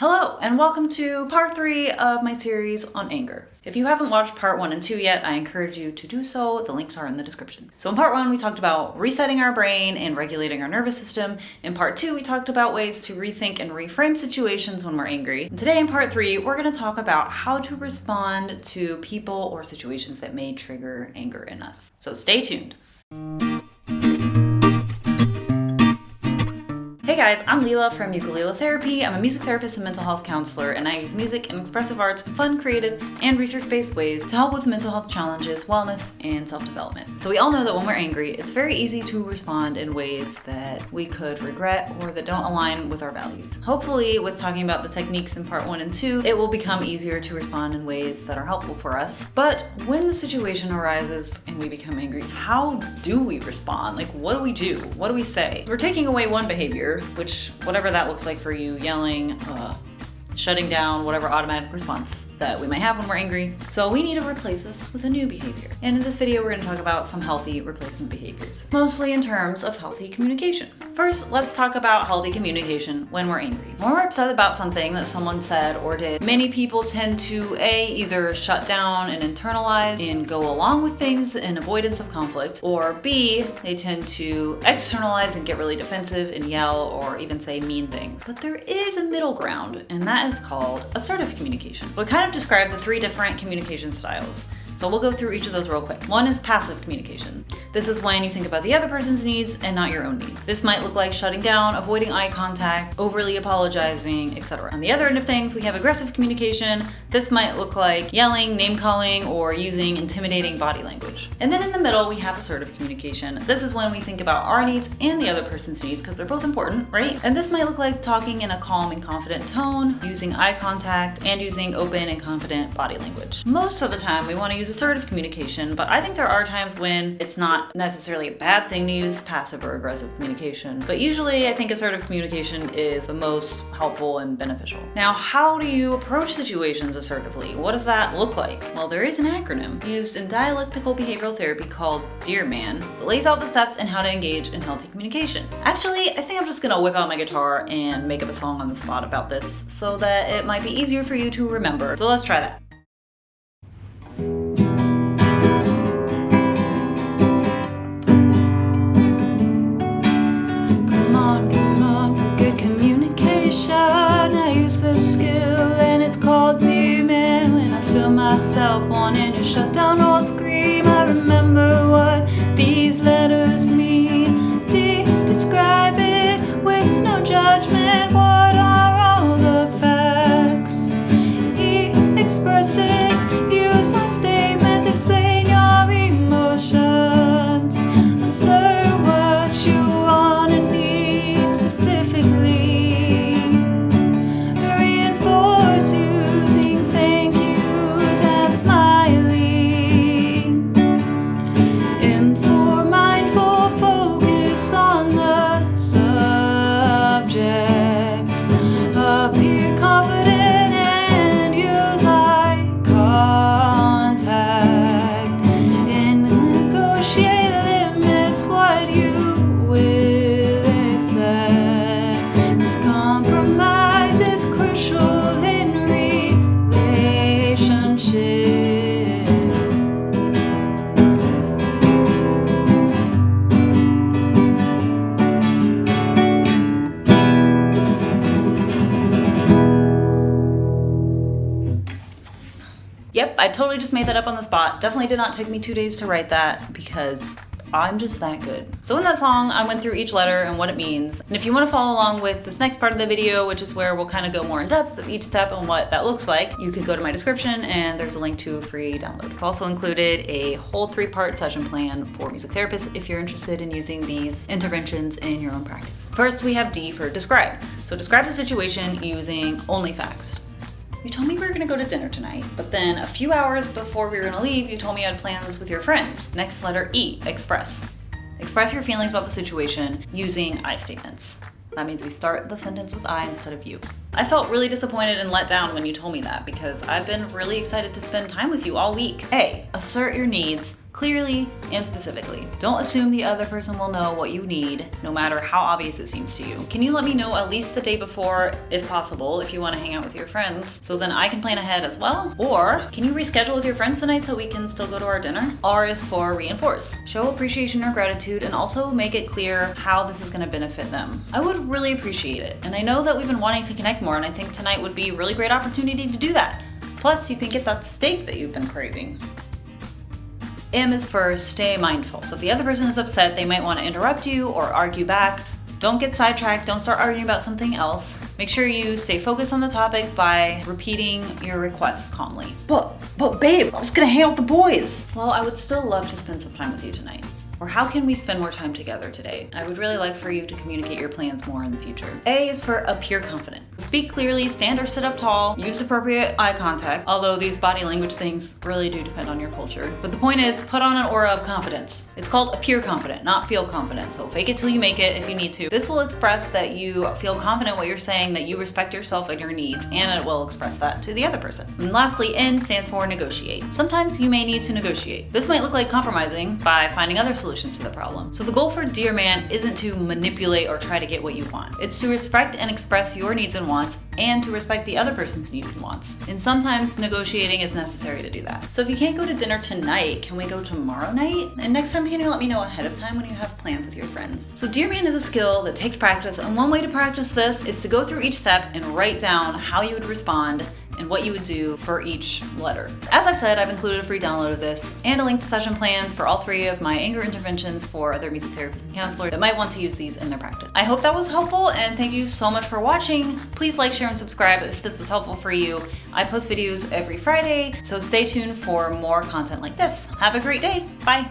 Hello, and welcome to part 3 of my series on anger. If you haven't watched part 1 and 2 yet, I encourage you to do so. The links are in the description. So in part 1, we talked about resetting our brain and regulating our nervous system. In part 2, we talked about ways to rethink and reframe situations when we're angry. And today in part 3, we're going to talk about how to respond to people or situations that may trigger anger in us. So stay tuned. Hey guys, I'm Leela from Uku-Lela Therapy. I'm a music therapist and mental health counselor, and I use music and expressive arts in fun, creative, and research-based ways to help with mental health challenges, wellness, and self-development. So we all know that when we're angry, it's very easy to respond in ways that we could regret or that don't align with our values. Hopefully, with talking about the techniques in part 1 and 2, it will become easier to respond in ways that are helpful for us. But when the situation arises and we become angry, how do we respond? Like, what do we do? What do we say? We're taking away one behavior, which whatever that looks like for you, yelling, shutting down, whatever automatic response that we might have when we're angry. So we need to replace this with a new behavior. And in this video, we're going to talk about some healthy replacement behaviors, mostly in terms of healthy communication. First, let's talk about healthy communication when we're angry. When we're upset about something that someone said or did, many people tend to either shut down and internalize and go along with things in avoidance of conflict, or B, they tend to externalize and get really defensive and yell or even say mean things. But there is a middle ground, and that is called assertive communication. We kind of describe the 3 different communication styles. So we'll go through each of those real quick. One is passive communication. This is when you think about the other person's needs and not your own needs. This might look like shutting down, avoiding eye contact, overly apologizing, etc. On the other end of things, we have aggressive communication. This might look like yelling, name-calling, or using intimidating body language. And then in the middle, we have assertive communication. This is when we think about our needs and the other person's needs, because they're both important, right? And this might look like talking in a calm and confident tone, using eye contact, and using open and confident body language. Most of the time, we want to use assertive communication, but I think there are times when it's not necessarily a bad thing to use passive or aggressive communication. But usually I think assertive communication is the most helpful and beneficial. Now, how do you approach situations assertively? What does that look like? Well, there is an acronym used in dialectical behavioral therapy called DEARMAN that lays out the steps and how to engage in healthy communication. Actually, I think I'm just gonna whip out my guitar and make up a song on the spot about this so that it might be easier for you to remember. So let's try that. I use this skill and it's called DEARMAN. When I feel myself wanting to shut down or scream, I remember what these letters mean. D, describe it with no judgment. What are all the facts? E, express it. Use my statements, explain your emotions. Assert what you want and need specifically. Yep, I totally just made that up on the spot. Definitely did not take me 2 days to write that because I'm just that good. So in that song, I went through each letter and what it means. And if you want to follow along with this next part of the video, which is where we'll kind of go more in depth of each step and what that looks like, you could go to my description and there's a link to a free download. I've also included a whole 3-part session plan for music therapists if you're interested in using these interventions in your own practice. First, we have D for describe. So describe the situation using only facts. You told me we were gonna go to dinner tonight, but then a few hours before we were gonna leave, you told me you had plans with your friends. Next, letter E, express. Express your feelings about the situation using I statements. That means we start the sentence with I instead of you. I felt really disappointed and let down when you told me that because I've been really excited to spend time with you all week. A, assert your needs clearly and specifically. Don't assume the other person will know what you need, no matter how obvious it seems to you. Can you let me know at least the day before, if possible, if you want to hang out with your friends, so then I can plan ahead as well? Or can you reschedule with your friends tonight so we can still go to our dinner? R is for reinforce. Show appreciation or gratitude and also make it clear how this is going to benefit them. I would really appreciate it. And I know that we've been wanting to connect more, and I think tonight would be a really great opportunity to do that. Plus, you can get that steak that you've been craving. M is for stay mindful. So if the other person is upset, they might want to interrupt you or argue back. Don't get sidetracked, don't start arguing about something else. Make sure you stay focused on the topic by repeating your requests calmly. But babe, I was gonna hang out with the boys. Well, I would still love to spend some time with you tonight. Or how can we spend more time together today? I would really like for you to communicate your plans more in the future. A is for appear confident. Speak clearly, stand or sit up tall, use appropriate eye contact, although these body language things really do depend on your culture. But the point is, put on an aura of confidence. It's called appear confident, not feel confident, so fake it till you make it if you need to. This will express that you feel confident what you're saying, that you respect yourself and your needs, and it will express that to the other person. And lastly, N stands for negotiate. Sometimes you may need to negotiate. This might look like compromising by finding other solutions to the problem. So the goal for Dear Man isn't to manipulate or try to get what you want. It's to respect and express your needs and wants, and to respect the other person's needs and wants. And sometimes negotiating is necessary to do that. So if you can't go to dinner tonight, can we go tomorrow night? And next time, can you let me know ahead of time when you have plans with your friends? So Dear Man is a skill that takes practice, and one way to practice this is to go through each step and write down how you would respond and what you would do for each letter. As I've said, I've included a free download of this and a link to session plans for all 3 of my anger interventions for other music therapists and counselors that might want to use these in their practice. I hope that was helpful, and thank you so much for watching. Please like, share, and subscribe if this was helpful for you. I post videos every Friday, so stay tuned for more content like this. Have a great day. Bye.